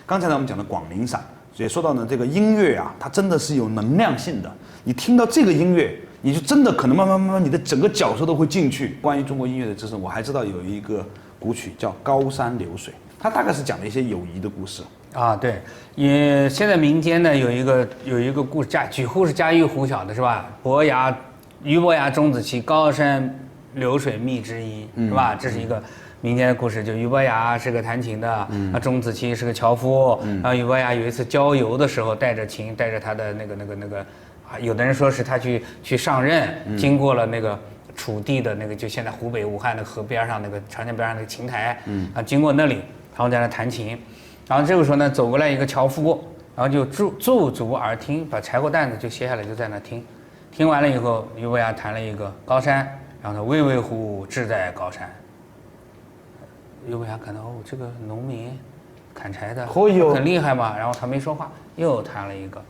刚才呢我们讲的广陵散，也说到呢这个音乐啊，它真的是有能量性的。你听到这个音乐，你就真的可能慢慢，你的整个角色都会进去。关于中国音乐的知识，我还知道有一个古曲叫《高山流水》，它大概是讲了一些友谊的故事。啊，对，也现在民间呢有一个故事，几乎是家喻户晓的，是吧？俞伯牙、钟子期，高山流水觅知音，是吧？这是一个民间的故事，就俞伯牙是个弹琴的，钟子期是个樵夫，然后俞伯牙有一次郊游的时候，带着琴，带着他的那个，有的人说是他去上任，经过了那个楚地的那个，就现在湖北武汉那个河边上那个长江边上那个琴台，经过那里，然后在那弹琴。然后这个时候呢，走过来一个樵夫，然后就驻足而听，把柴火担子就卸下来，就在那听。听完了以后，俞伯牙弹了一个高山，然后他巍巍乎志在高山。俞伯牙看到这个农民砍柴的很厉害嘛，然后他没说话，又弹了一个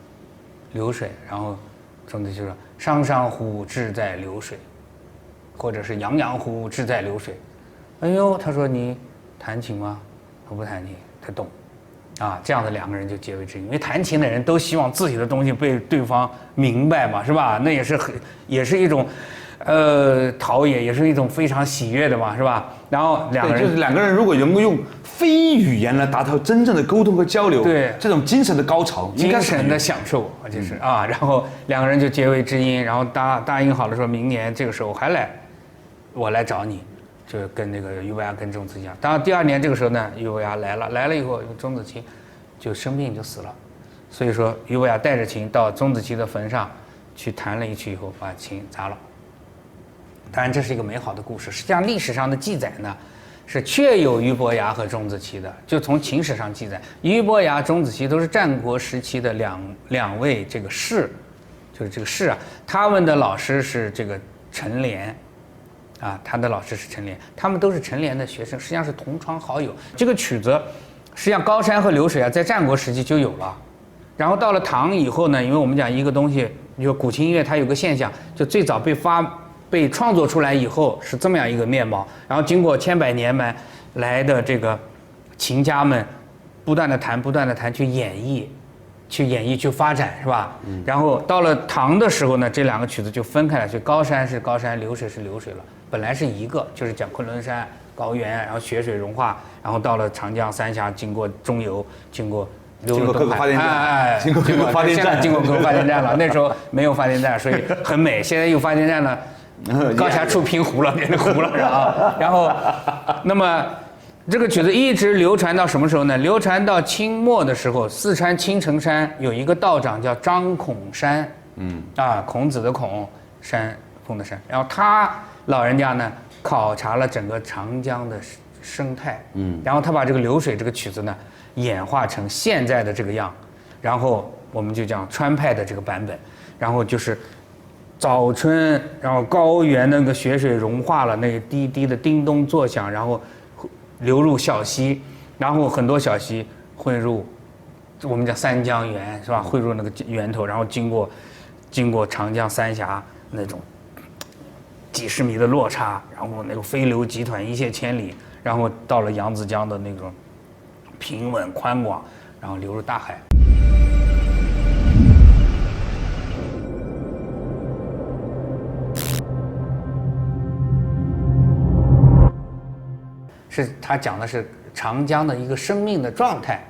流水，然后钟子期说商商乎志在流水，或者是洋洋乎志在流水。哎呦，他说你弹琴吗？我不弹琴，他懂。这样的两个人就结为知音，因为弹琴的人都希望自己的东西被对方明白嘛，是吧？那也是一种，陶冶，也是一种非常喜悦的嘛，是吧？然后就是两个人如果能够用非语言来达到真正的沟通和交流，对这种精神的高潮，精神的享受，就是然后两个人就结为知音，然后答应好了，说明年这个时候还来，我来找你。就跟那个俞伯牙跟钟子期讲，当然第二年这个时候呢，俞伯牙来了以后，钟子期就生病就死了，所以说俞伯牙带着琴到钟子期的坟上去弹了一曲以后，把琴砸了。当然这是一个美好的故事，实际上历史上的记载呢是确有俞伯牙和钟子期的，就从秦史上记载，俞伯牙、钟子期都是战国时期的两位这个士，就是这个士他们的老师是这个陈连。他的老师是陈连，他们都是陈连的学生，实际上是同窗好友。这个曲子，实际上高山和流水在战国时期就有了，然后到了唐以后呢，因为我们讲一个东西，就古琴音乐它有个现象，就最早被创作出来以后是这么样一个面貌，然后经过千百年来的这个琴家们不断的弹去演绎，去发展，是吧？然后到了唐的时候呢，这两个曲子就分开了，就高山是高山，流水是流水了。本来是一个，就是讲昆仑山高原，然后雪水融化，然后到了长江三峡，经过中游，经过各个发电站，经过各个发电站，经过各个发电站了。那时候没有发电站，所以很美。现在有发电站了，高峡处平湖了，变成湖了，是吧？然后，那么这个曲子一直流传到什么时候呢？流传到清末的时候，四川青城山有一个道长叫张孔山，孔子的孔，山峰的山，然后他老人家呢考察了整个长江的生态，然后他把这个流水这个曲子呢演化成现在的这个样，然后我们就讲川派的这个版本，然后就是早春，然后高原那个雪水融化了，那个滴滴的叮咚作响，然后流入小溪，然后很多小溪汇入我们讲三江源，是吧？汇入那个源头，然后经过长江三峡那种几十米的落差，然后那个飞流急湍一泻千里，然后到了扬子江的那种平稳宽广，然后流入大海。他讲的是长江的一个生命的状态。